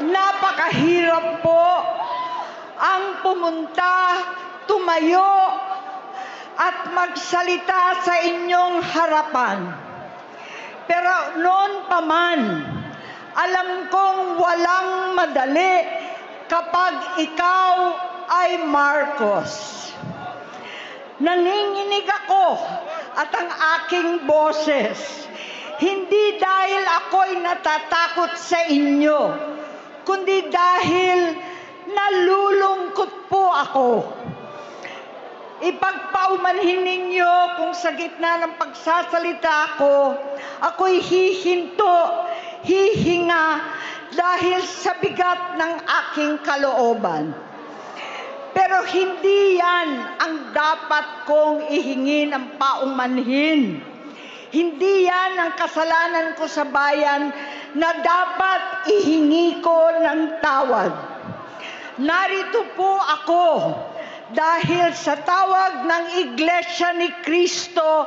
Napakahirap po ang pumunta, tumayo, at magsalita sa inyong harapan. Pero noon pa man, alam kong walang madali kapag ikaw ay Marcos. Nanginginig ako at ang aking boses, hindi dahil ako'y natatakot sa inyo, kundi dahil nalulungkot po ako. Ipagpaumanhin ninyo kung sa gitna ng pagsasalita ko, ako'y hihinto, hihinga dahil sa bigat ng aking kalooban. Pero hindi yan ang dapat kong ihingi ng paumanhin. Hindi yan ang kasalanan ko sa bayan na dapat ihingi ko ng tawad. Narito po ako dahil sa tawag ng Iglesia ni Cristo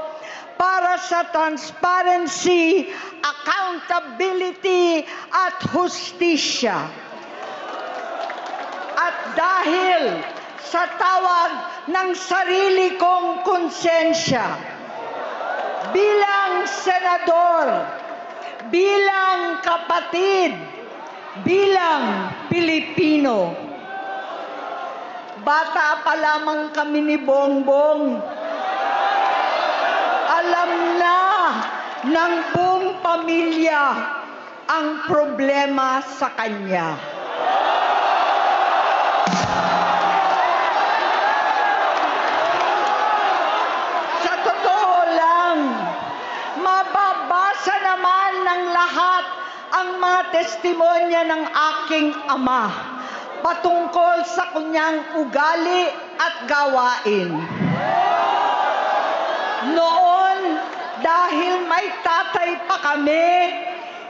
para sa transparency, accountability at hustisya. At dahil sa tawag ng sarili kong konsensya, bilang senador, bilang kapatid, bilang Pilipino. Bata pa lamang kami ni Bongbong. Alam na ng buong pamilya ang problema sa kanya. Sa totoo lang, mababasa naman ng lahat ang mga testimonya ng aking ama patungkol sa kanyang ugali at gawain. Noon, dahil may tatay pa kami,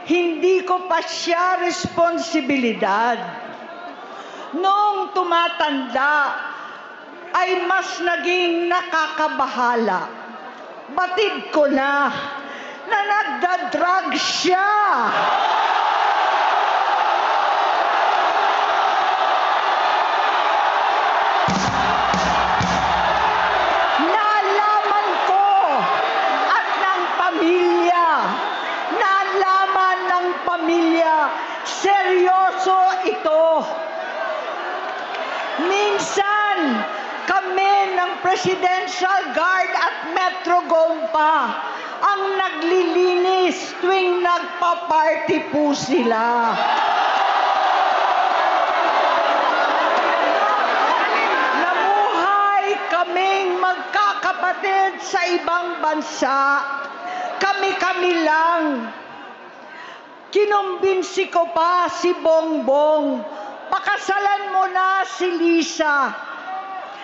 hindi ko pa siya responsibilidad. Noong tumatanda, ay mas naging nakakabahala. Batid ko na nagda-drug siya. Nalaman ko at ng pamilya, seryoso ito. Minsan, kami ng Presidential Guard at Metro Gompa ang naglilinis tuwing nagpa-party po sila. Namuhay kaming magkakapatid sa ibang bansa. Kami-kami lang. Kinumbinsi ko pa si Bongbong, pakasalan mo na si Lisa.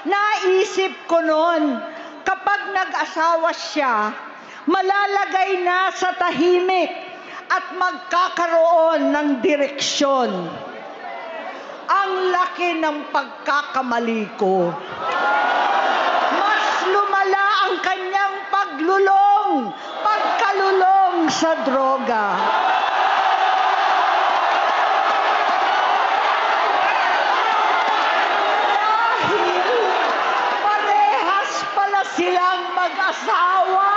Naisip ko noon, kapag nag-asawa siya, malalagay na sa tahimik at magkakaroon ng direksyon. Ang laki ng pagkakamali ko. Mas lumala ang kanyang pagkalulong sa droga. Silang mag-asawa.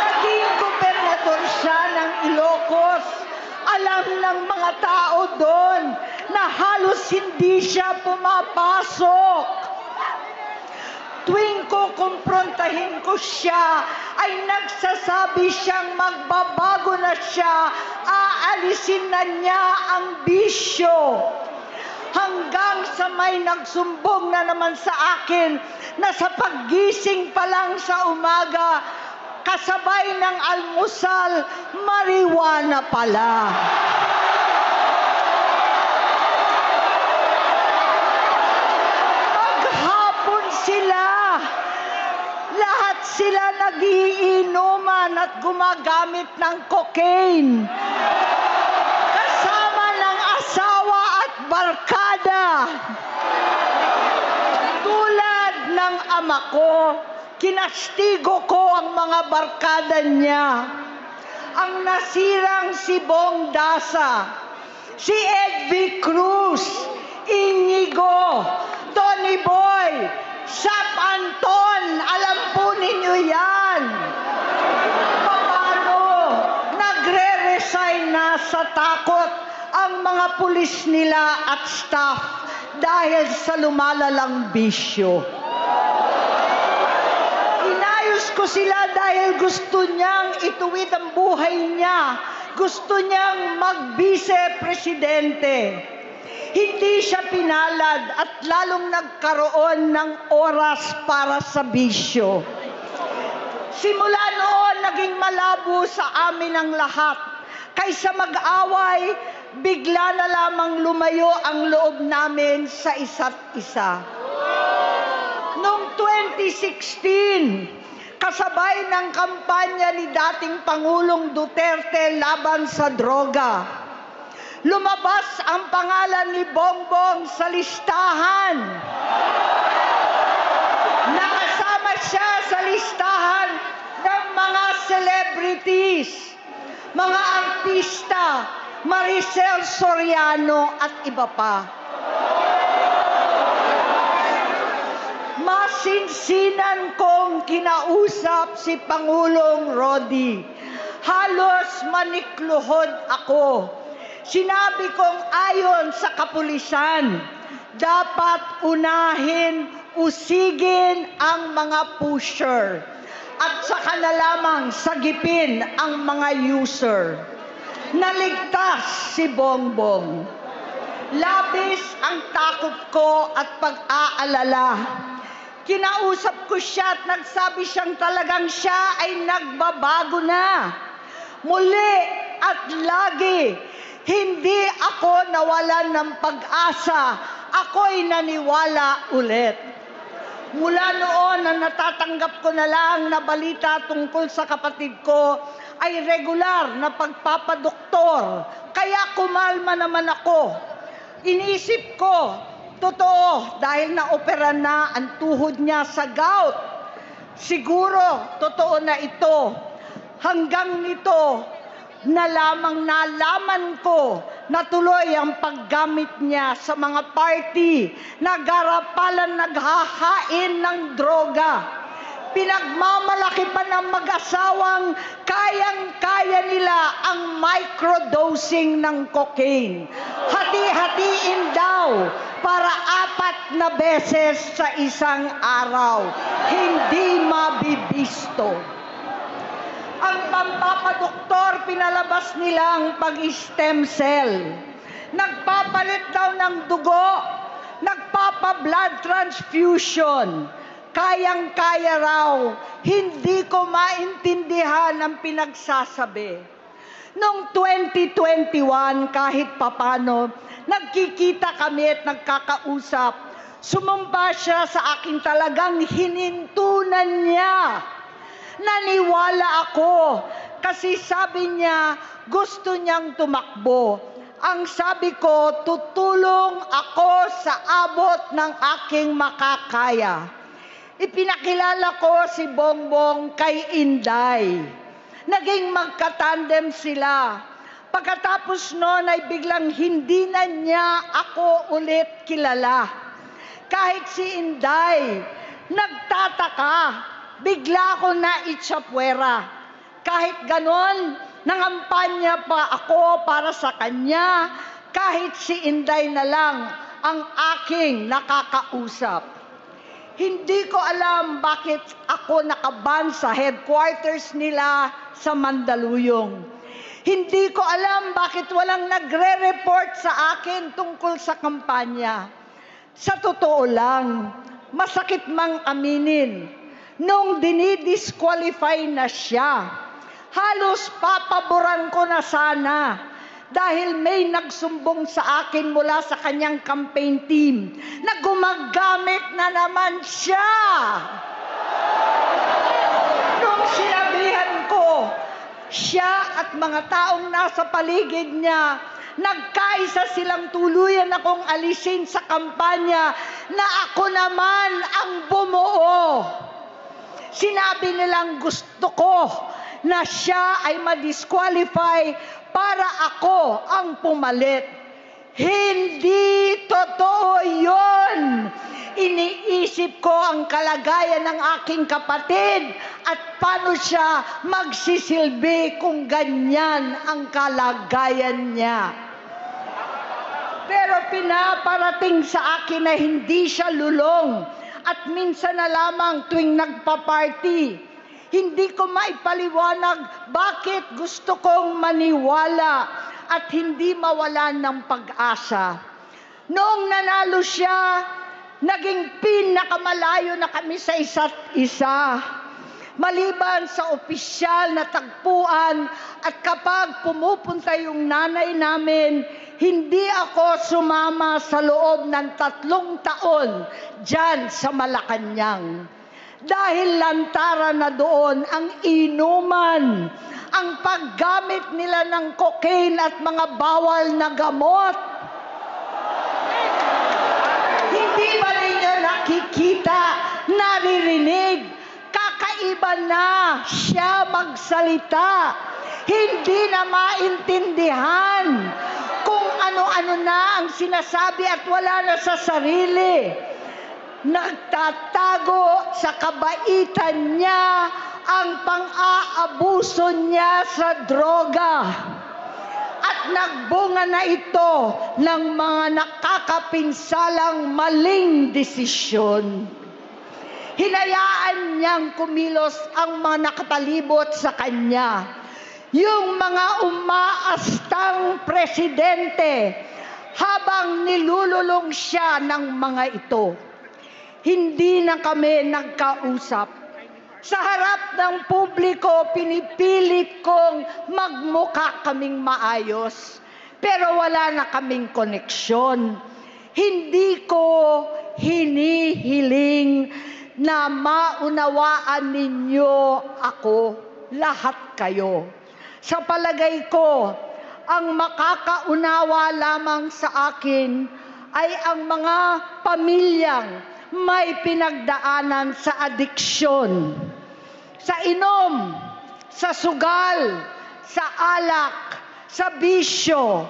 Naging gobernador siya ng Ilocos. Alam ng mga tao doon na halos hindi siya pumapasok. Tuwing kukumprontahin ko siya, ay nagsasabi siyang magbabago na siya, aalisin na niya ang bisyo. Hanggang sa may nagsumbong na naman sa akin na sa paggising pa lang sa umaga, kasabay ng almusal, marijuana pala. Maghapon sila, lahat sila nagiinuman at gumagamit ng cocaine. Kasama ng asawa at barkada. Tulad ng ama ko, kinastigo ko ang mga barkada niya. Ang nasirang si Bong Dasa, si Edvi Cruz, Inigo, Tony Boy, Sap Anton, alam po ninyo yan. Paano nagre-resign na sa takot ang mga pulis nila at staff dahil sa lumalalang bisyo. Inayos ko sila dahil gusto niyang ituwid ang buhay niya. Gusto niyang mag-vice-presidente. Hindi siya pinalad at lalong nagkaroon ng oras para sa bisyo. Simula noon, naging malabo sa amin ang lahat. Kaysa mag-away, bigla na lamang lumayo ang loob namin sa isa't isa. Noong 2016, kasabay ng kampanya ni dating Pangulong Duterte laban sa droga, lumabas ang pangalan ni Bongbong sa listahan. Nakasama siya sa listahan ng mga celebrities, mga artista, Maricel Soriano at iba pa. Masinsinan kong kinausap si Pangulong Rodi. Halos manikluhod ako. Sinabi kong ayon sa kapulisan, dapat unahin, usigin ang mga pusher at saka na lamang sagipin ang mga user. Naligtas si Bongbong. Labis ang takot ko at pag-aalala. Kinausap ko siya at nagsabi siyang talagang siya ay nagbabago na. Muli at lagi, hindi ako nawalan ng pag-asa. Ako'y naniwala ulit. Mula noon na natatanggap ko na lang na balita tungkol sa kapatid ko ay regular na pagpapadoktor. Kaya kumalma naman ako. Iniisip ko, totoo, dahil na-opera na ang tuhod niya sa gout. Siguro, totoo na ito. Hanggang nito, na lamang nalaman ko na tuloy ang paggamit niya sa mga party, nagarapalan, naghahain ng droga. Pinagmamalaki pa ng mag-asawang kayang-kaya nila ang microdosing ng cocaine. Hati-hatiin daw para 4 na beses sa isang araw. Hindi mabibisto. Ang pampapadoktor, pinalabas nilang pag-stem cell. Nagpapalit daw ng dugo, nagpapa-blood transfusion. Kayang-kaya raw, hindi ko maintindihan ang pinagsasabi. Noong 2021, kahit papano, nagkikita kami at nagkakausap. Sumumpa siya sa akin, talagang hinintunan niya. Naniwala ako kasi sabi niya gusto niyang tumakbo. Ang sabi ko, tutulong ako sa abot ng aking makakaya. Ipinakilala ko si Bongbong kay Inday. Naging magkatandem sila. Pagkatapos noon ay biglang hindi na niya ako ulit kilala. Kahit si Inday, nagtataka. Bigla ko na itsapwera. Kahit ganon, nangampanya pa ako para sa kanya, kahit si Inday na lang ang aking nakakausap. Hindi ko alam bakit ako nakaban sa headquarters nila sa Mandaluyong. Hindi ko alam bakit walang nagre-report sa akin tungkol sa kampanya. Sa totoo lang, masakit mang aminin, nung dinidisqualify na siya, halos papaboran ko na sana dahil may nagsumbong sa akin mula sa kanyang campaign team na gumagamit na naman siya. Nung sinabihan ko, siya at mga taong nasa paligid niya, nagkaisa silang tuluyan akong alisin sa kampanya na ako naman ang bumuo. Sinabi nilang gusto ko na siya ay ma-disqualify para ako ang pumalit. Hindi totoo yun. Iniisip ko ang kalagayan ng aking kapatid at paano siya magsisilbi kung ganyan ang kalagayan niya. Pero pinaparating sa akin na hindi siya lulong at minsan na lamang tuwing nagpa-party. Hindi ko maipaliwanag bakit gusto kong maniwala at hindi mawalan ng pag-asa. Noong nanalo siya, naging pinakamalayo na kami sa isa't isa. Maliban sa opisyal na tagpuan at kapag pumupunta yung nanay namin, hindi ako sumama sa loob ng 3 taon dyan sa Malacanang. Dahil lantaran na doon ang inuman, ang paggamit nila ng cocaine at mga bawal na gamot. Hindi ba ninyo nakikita, naririnig? Kakaiba na siya magsalita. Hindi na maintindihan kung ano-ano na ang sinasabi at wala na sa sarili. Nagtatago sa kabaitan niya ang pang-aabuso niya sa droga. At nagbunga na ito ng mga nakakapinsalang maling desisyon. Hinayaan niyang kumilos ang mga nakatalibot sa kanya. Yung mga umaastang presidente habang nilululong siya ng mga ito. Hindi na kami nagkausap. Sa harap ng publiko, pinipilit kong magmukha kaming maayos. Pero wala na kaming koneksyon. Hindi ko hinihiling na maunawaan ninyo ako, lahat kayo. Sa palagay ko, ang makakaunawa lamang sa akin ay ang mga pamilyang may pinagdaanan sa adiksyon, sa inom, sa sugal, sa alak, sa bisyo,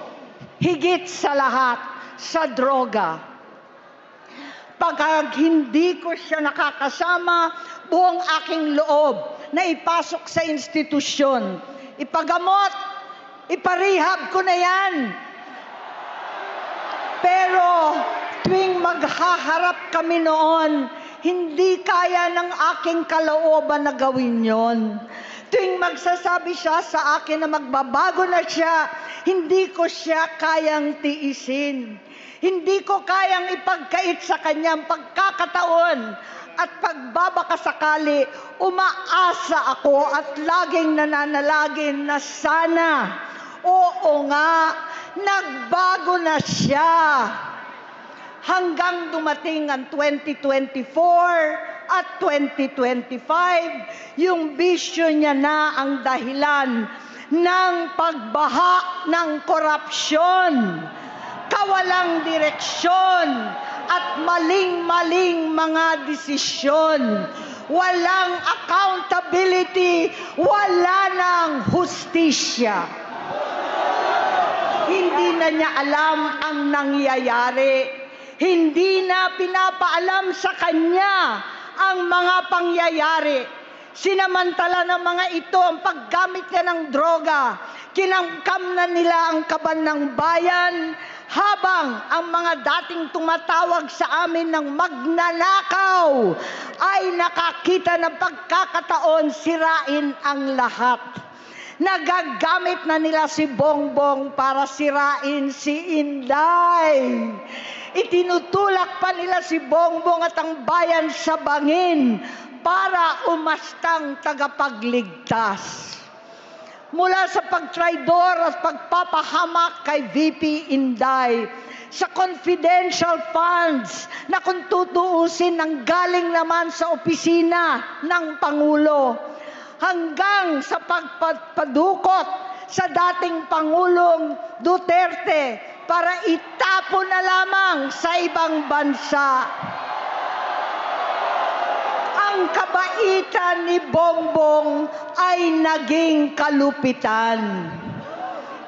higit sa lahat, sa droga. Pag hindi ko siya nakakasama, buong aking loob na ipasok sa institusyon, ipagamot, iparehab ko na yan. Pero tuwing maghaharap kami noon, hindi kaya ng aking kalooban na gawin yon. Tuwing magsasabi siya sa akin na magbabago na siya, hindi ko siya kayang tiisin. Hindi ko kayang ipagkait sa kanyang pagkakataon at pagbabakasakali, umaasa ako at laging nananalangin na sana, oo nga, nagbago na siya. Hanggang dumating ang 2024 at 2025, yung bisyo niya na ang dahilan ng pagbaha ng korupsyon, kawalang direksyon, at maling-maling mga desisyon. Walang accountability, wala nang hustisya. Hindi na niya alam ang nangyayari. Hindi na pinapaalam sa kanya ang mga pangyayari. Sinamantala ng mga ito ang paggamit niya ng droga. Kinamkam na nila ang kaban ng bayan habang ang mga dating tumatawag sa amin ng magnanakaw ay nakakita ng pagkakataon sirain ang lahat. Nagagamit na nila si Bongbong para sirain si Inday. Itinutulak pa nila si Bongbong at ang bayan sa bangin para umastang tagapagligtas. Mula sa pagtraidor at pagpapahamak kay VP Inday, sa confidential funds na kung tutuusin ang galing naman sa opisina ng Pangulo, hanggang sa pagpadukot sa dating Pangulong Duterte para itapo na lamang sa ibang bansa. Ang ang kabaitan ni Bongbong ay naging kalupitan.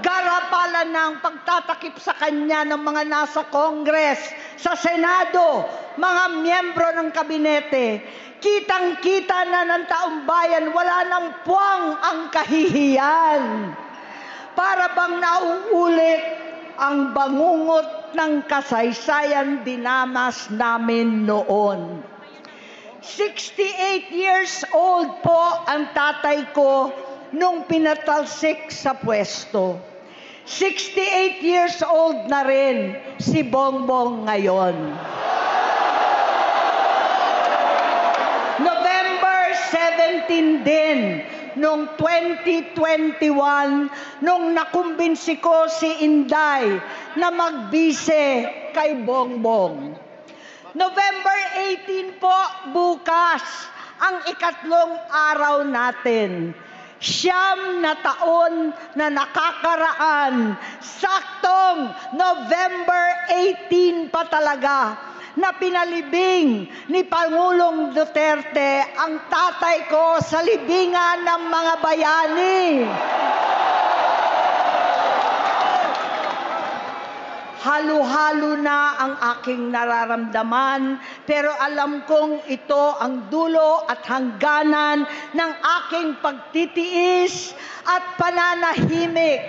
Garapalan na ang pagtatakip sa kanya ng mga nasa Congress, sa Senado, mga miyembro ng kabinete. Kitang-kita na ng taong bayan, wala nang puwang ang kahihiyan. Para bang nauulit ang bangungot ng kasaysayan dinamas namin noon. 68 years old po ang tatay ko nung pinatalsik sa pwesto. 68 years old na rin si Bongbong ngayon. November 17 din, noong 2021, nung nakumbinsi ko si Inday na magbise kay Bongbong. November 18 po, bukas, ang ikatlong araw natin. 9 na taon na nakakaraan, saktong November 18 pa talaga, na pinalibing ni Pangulong Duterte ang tatay ko sa libingan ng mga bayani. Halo-halo na ang aking nararamdaman, pero alam kong ito ang dulo at hangganan ng aking pagtitiis at pananahimik.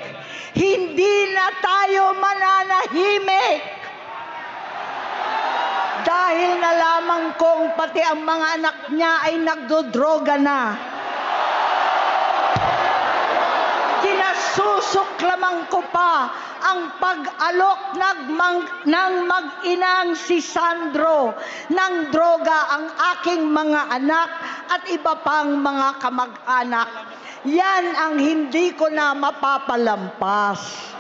Hindi na tayo mananahimik. Dahil nalaman kong pati ang mga anak niya ay nagdodroga na. Kinasusuklaman ko pa ang pag-alok ng mag-inang si Sandro ng droga ang aking mga anak at iba pang mga kamag-anak. Yan ang hindi ko na mapapalampas.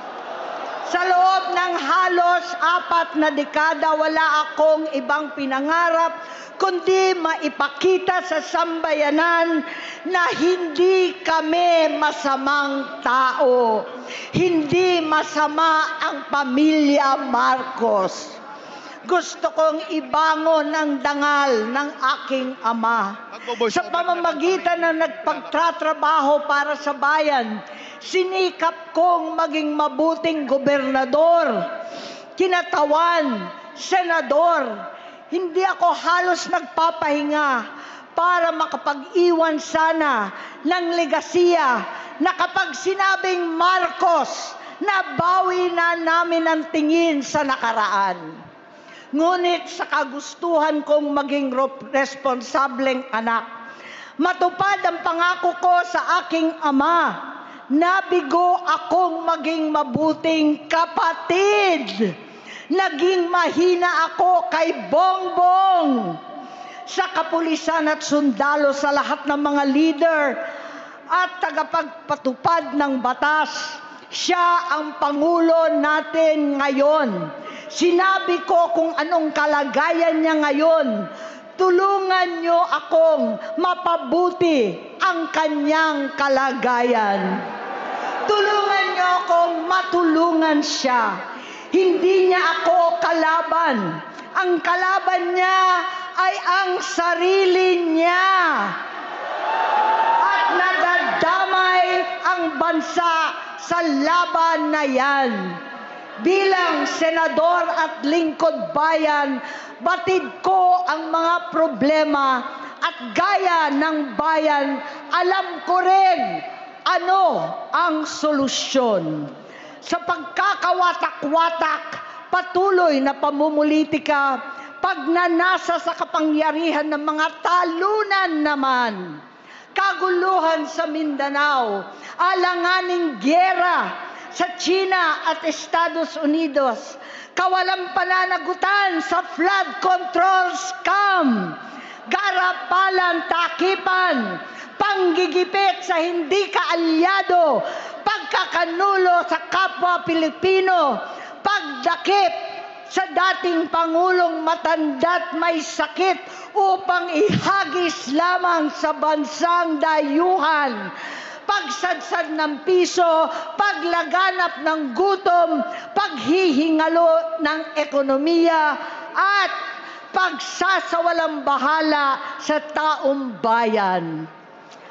Sa loob ng halos 4 na dekada, wala akong ibang pinangarap kundi maipakita sa sambayanan na hindi kami masamang tao. Hindi masama ang pamilya Marcos. Gusto kong ibangon ang dangal ng aking ama. Sa pamamagitan ng nagpagtatrabaho para sa bayan, sinikap kong maging mabuting gobernador, kinatawan, senador. Hindi ako halos nagpapahinga para makapag-iwan sana ng legasiya na kapag sinabing Marcos, nabawi na namin ang tingin sa nakaraan. Ngunit sa kagustuhan kong maging responsableng anak, matupad ang pangako ko sa aking ama, nabigo akong maging mabuting kapatid. Naging mahina ako kay Bongbong. Sa kapulisan at sundalo, sa lahat ng mga leader at tagapagpatupad ng batas, siya ang Pangulo natin ngayon. Sinabi ko kung anong kalagayan niya ngayon. Tulungan niyo akong mapabuti ang kanyang kalagayan. Tulungan niyo akong matulungan siya. Hindi niya ako kalaban. Ang kalaban niya ay ang sarili niya. At nadadamay ang bansa sa laban na yan. Bilang senador at lingkod bayan, batid ko ang mga problema at gaya ng bayan, alam ko rin ano ang solusyon. Sa pagkakawatak-watak, patuloy na pamumulitika, pagnanasa sa kapangyarihan ng mga talunan naman, kaguluhan sa Mindanao, alanganing gyera sa China at Estados Unidos, kawalang pananagutan sa flood control scam, garapalan, takipan, panggigipit sa hindi kaalyado, pagkakanulo sa kapwa Pilipino, pagdakip sa dating Pangulong matanda't may sakit upang ihagis lamang sa bansang dayuhan, pagsadsad ng piso, paglaganap ng gutom, paghihingalo ng ekonomiya, at pagsasawalang bahala sa taong bayan.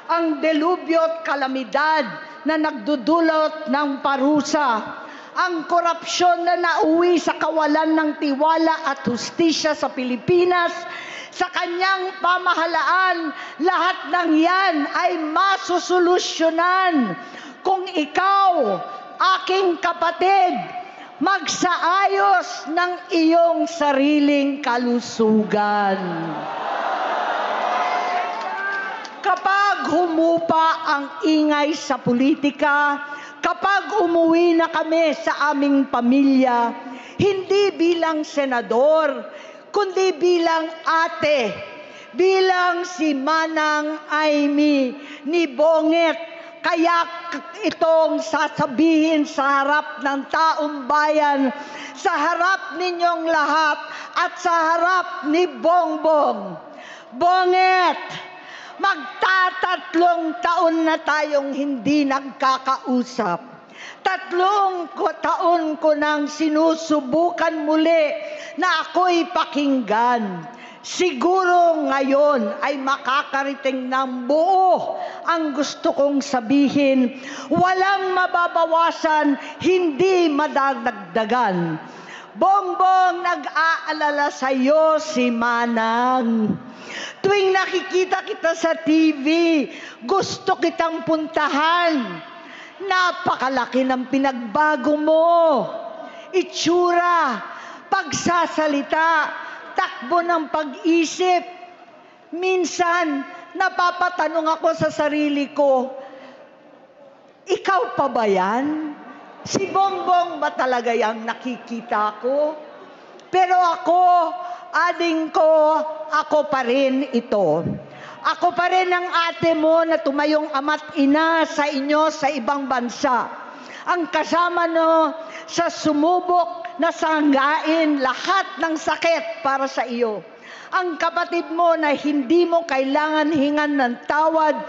Ang delubyo at kalamidad na nagdudulot ng parusa, ang korupsyon na nauwi sa kawalan ng tiwala at hustisya sa Pilipinas, sa kanyang pamahalaan, lahat ng yan ay masusolusyonan kung ikaw, aking kapatid, magsaayos ng iyong sariling kalusugan. Kapag humupa ang ingay sa politika, kapag umuwi na kami sa aming pamilya, hindi bilang senador, kundi bilang ate, bilang si Manang Amy ni Bonget, kaya itong sasabihin sa harap ng taong bayan, sa harap ninyong lahat at sa harap ni Bongbong. Bonget, magtatatlong taon na tayong hindi nagkakausap. 3 taon ko nang sinusubukan muli na ako'y pakinggan. Siguro ngayon ay makakarating ng buo ang gusto kong sabihin. Walang mababawasan, hindi madadagdagan. Bongbong, nag-aalala sa iyo si Manang. Tuwing nakikita kita sa TV, gusto kitang puntahan. Napakalaki ng pinagbago mo. Itsura, pagsasalita, takbo ng pag-isip. Minsan, napapatanong ako sa sarili ko, ikaw pa ba yan? Si Bongbong ba talaga yung nakikita ko? Pero ako, ading ko, ako pa rin ito. Ako pa rin ang ate mo na tumayong ama't ina sa inyo sa ibang bansa. Ang kasama no sa sumubok na sanggain lahat ng sakit para sa iyo. Ang kapatid mo na hindi mo kailangan hingan ng tawad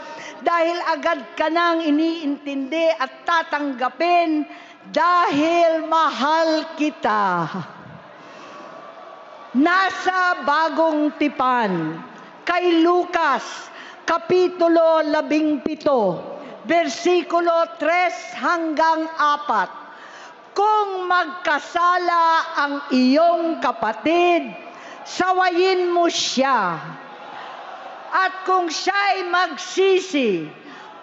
dahil agad ka nang iniintindi at tatanggapin dahil mahal kita. Nasa Bagong Tipan, kay Lucas, Kapitulo 17, versikulo 3 hanggang 4. Kung magkasala ang iyong kapatid, sawayin mo siya. At kung siya'y magsisi,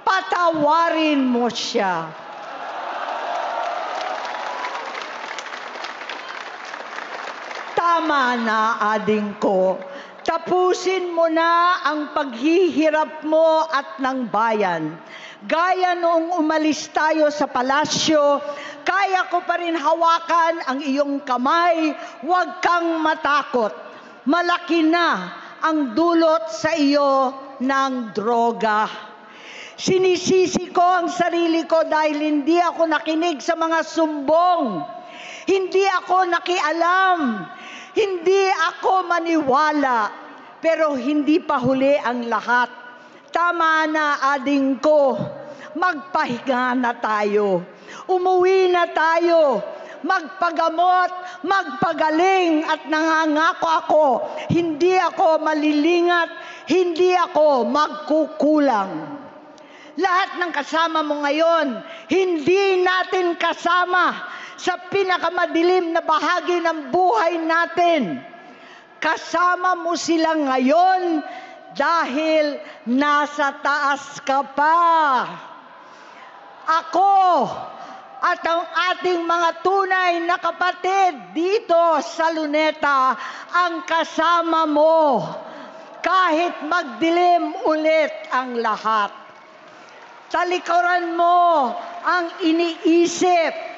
patawarin mo siya. Tama na, ading ko. Tapusin mo na ang paghihirap mo at ng bayan. Gaya noong umalis tayo sa palasyo, kaya ko pa rin hawakan ang iyong kamay, huwag kang matakot. Malaki na ang dulot sa iyo ng droga. Sinisisi ko ang sarili ko dahil hindi ako nakinig sa mga sumbong. Hindi ako nakialam. Hindi ako maniwala, pero hindi pa huli ang lahat. Tama na, ading ko, magpahinga na tayo. Umuwi na tayo, magpagamot, magpagaling at nangangako ako, hindi ako malilingat, hindi ako magkukulang. Lahat ng kasama mo ngayon, hindi natin kasama sa pinakamadilim na bahagi ng buhay natin. Kasama mo sila ngayon dahil nasa taas ka pa. Ako at ang ating mga tunay na kapatid dito sa Luneta ang kasama mo kahit magdilim ulit ang lahat. Talikuran mo ang iniisip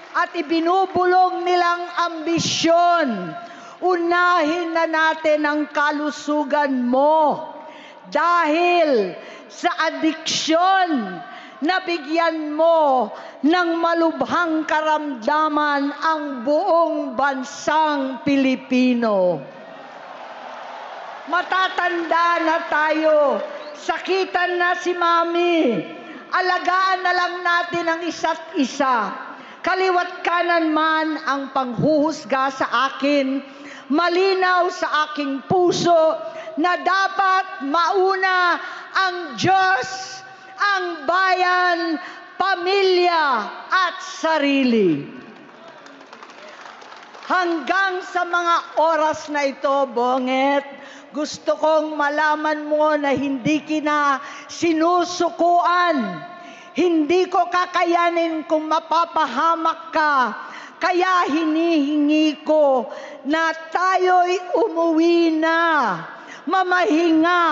at ibinubulong nilang ambisyon. Unahin na natin ang kalusugan mo dahil sa adiksyon nabigyan mo ng malubhang karamdaman ang buong bansang Pilipino. Matatanda na tayo, sakitan na si Mami, alagaan na lang natin ang isa't isa. Kaliwat kanan man ang panghuhusga sa akin, malinaw sa aking puso na dapat mauna ang Diyos, ang bayan, pamilya at sarili. Hanggang sa mga oras na ito, Bonget, gusto kong malaman mo na hindi kita sinusukuan. Hindi ko kakayanin kung mapapahamak ka. Kaya hinihingi ko na tayo'y umuwi na, mamahinga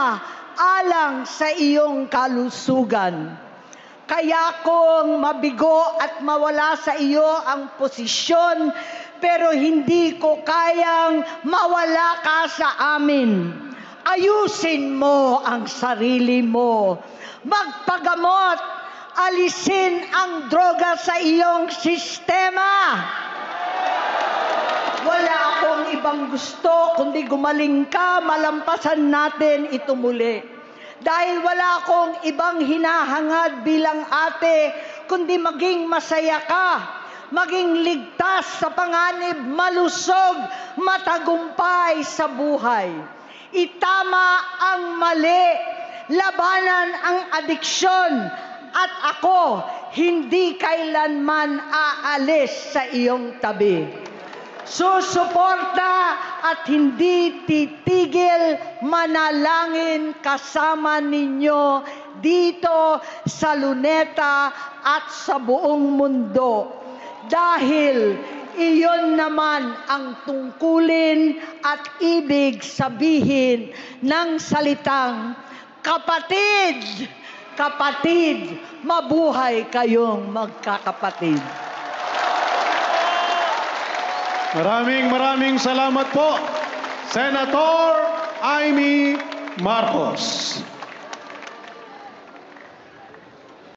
alang sa iyong kalusugan. Kaya kung mabigo at mawala sa iyo ang posisyon, pero hindi ko kayang mawala ka sa amin. Ayusin mo ang sarili mo. Magpagamot. Alisin ang droga sa iyong sistema. Wala akong ibang gusto kundi gumaling ka, malampasan natin ito muli. Dahil wala akong ibang hinahangad bilang ate, kundi maging masaya ka, maging ligtas sa panganib, malusog, matagumpay sa buhay. Itama ang mali, labanan ang adiksyon, at ako hindi kailanman aalis sa iyong tabi. Susuporta at hindi titigil manalangin kasama ninyo dito sa Luneta at sa buong mundo. Dahil iyon naman ang tungkulin at ibig sabihin ng salitang kapatid. Kapatid, mabuhay kayong magkakapatid. Maraming salamat po, Senator Amy Marcos.